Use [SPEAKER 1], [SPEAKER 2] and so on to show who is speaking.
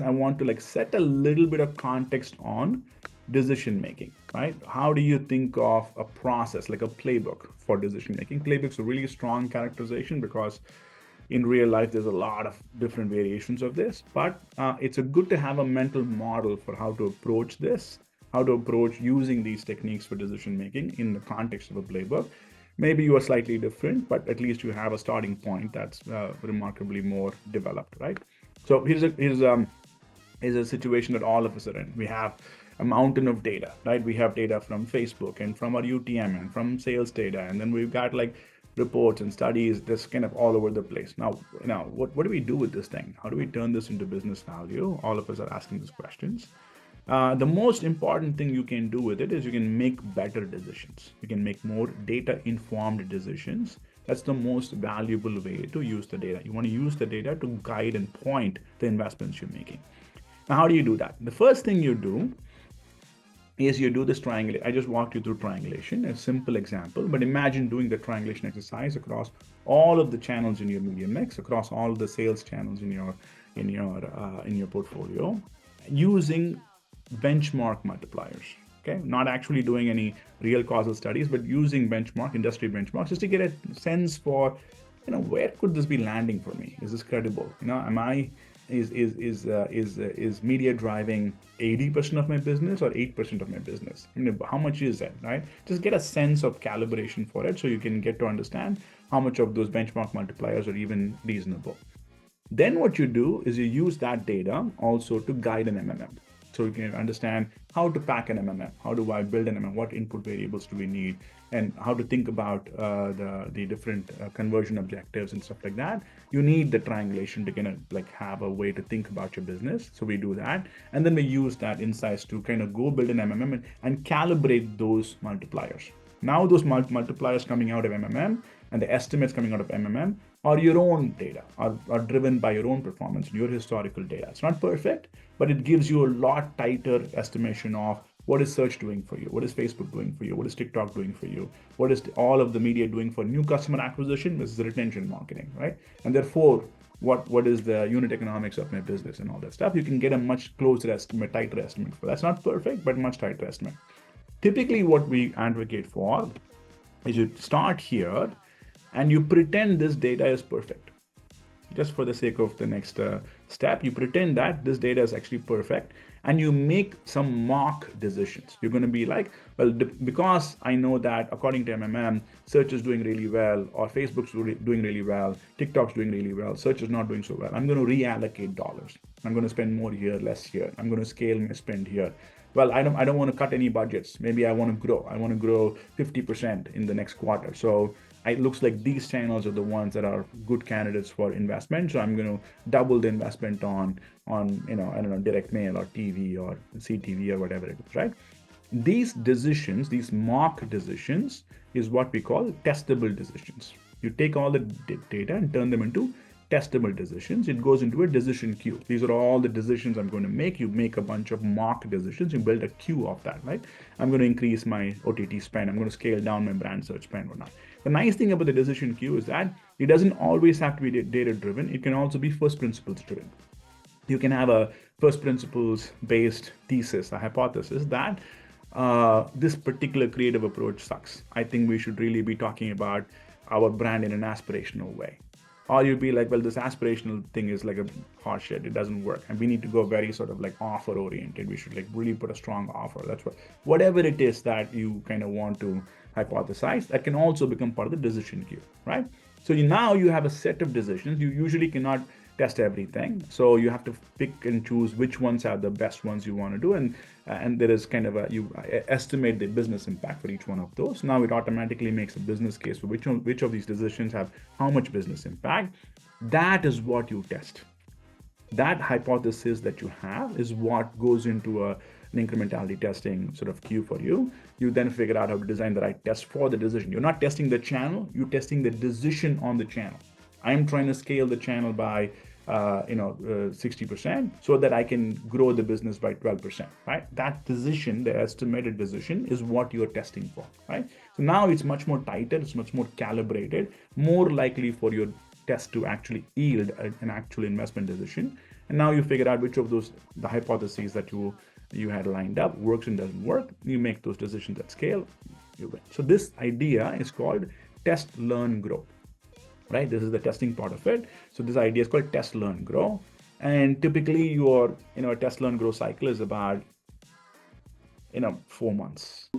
[SPEAKER 1] I want to like set a little bit of context on decision making, right? How do you think of a process like a playbook for decision making? Playbook's a really strong characterization because in real life there's a lot of different variations of this, but it's a good to have a mental model for how to approach this, how to approach using these techniques for decision making in the context of a playbook. Maybe you are slightly different, but at least you have a starting point that's remarkably more developed, right? So here's a situation that all of us are in. We have a mountain of data, right? We have data from Facebook and from our UTM and from sales data, and then we've got like reports and studies that's kind of all over the place. Now, what do we do with this thing? How do we turn this into business value? All of us are asking these questions. The most important thing you can do with it is you can make better decisions. You can make more data informed decisions. That's the most valuable way to use the data. You want to use the data to guide and point the investments you're making. Now, how do you do that? The first thing you do is you do this triangulation. I just walked you through triangulation, a simple example, but imagine doing the triangulation exercise across all of the channels in your media mix, across all of the sales channels in your portfolio, using benchmark multipliers. Okay, not actually doing any real causal studies, but using industry benchmarks, just to get a sense for, where could this be landing for me? Is this credible? Am I is media driving 80% of my business or 8% of my business? How much is that, right? Just get a sense of calibration for it so you can get to understand how much of those benchmark multipliers are even reasonable. Then what you do is you use that data also to guide an MMM. So you can understand how to pack an MMM, how do I build an MMM, what input variables do we need, and how to think about the different conversion objectives and stuff like that. You need the triangulation to kind of like have a way to think about your business. So we do that, and then we use that insights to kind of go build an MMM and calibrate those multipliers. Now those multipliers coming out of MMM and the estimates coming out of MMM are your own data, are driven by your own performance, your historical data. It's not perfect, but it gives you a lot tighter estimation of what is search doing for you, what is Facebook doing for you, what is TikTok doing for you, what is all of the media doing for new customer acquisition versus retention marketing, right? And therefore, what is the unit economics of my business and all that stuff. You can get a much closer estimate, tighter estimate for that. That's not perfect, but much tighter estimate. Typically, what we advocate for is you start here and you pretend this data is perfect. Just for the sake of the next step, you pretend that this data is actually perfect and you make some mock decisions. You're going to be like, well, because I know that according to MMM, search is doing really well, or Facebook's doing really well, TikTok's doing really well, search is not doing so well. I'm going to reallocate dollars. I'm going to spend more here, less here. I'm going to scale my spend here. Well, I don't want to cut any budgets. Maybe I want to grow. I want to grow 50% in the next quarter. So it looks like these channels are the ones that are good candidates for investment. So I'm going to double the investment on direct mail or TV or CTV or whatever it is, right? These decisions, these mock decisions, is what we call testable decisions. You take all the data and turn them into testable decisions. It goes into a decision queue. These are all the decisions I'm going to make. You make a bunch of mock decisions. You build a queue of that, right? I'm going to increase my OTT spend. I'm going to scale down my brand search spend or not. The nice thing about the decision queue is that it doesn't always have to be data driven. It can also be first principles driven. You can have a first principles based thesis, a hypothesis that this particular creative approach sucks. I think we should really be talking about our brand in an aspirational way. Or you'd be like, well, this aspirational thing is like a hot shit. It doesn't work. And we need to go very sort of like offer oriented. We should like really put a strong offer. That's whatever it is that you kind of want to hypothesize, that can also become part of the decision queue, right? So now you have a set of decisions. You usually cannot test everything. So you have to pick and choose which ones are the best ones you want to do. And there is kind of you estimate the business impact for each one of those. Now it automatically makes a business case for which of these decisions have how much business impact. That is what you test. That hypothesis that you have is what goes into an incrementality testing sort of queue for you. You then figure out how to design the right test for the decision. You're not testing the channel, you're testing the decision on the channel. I'm trying to scale the channel by 60% so that I can grow the business by 12%, right? That decision, the estimated decision, is what you're testing for, right? So now it's much more tighter, it's much more calibrated, more likely for your test to actually yield an actual investment decision. And now you figure out which of those, the hypotheses that you had lined up works and doesn't work. You make those decisions at scale, you win. So this idea is called test, learn, grow, right? This is the testing part of it. So this idea is called test, learn, grow. And typically your, a test, learn, grow cycle is about, 4 months.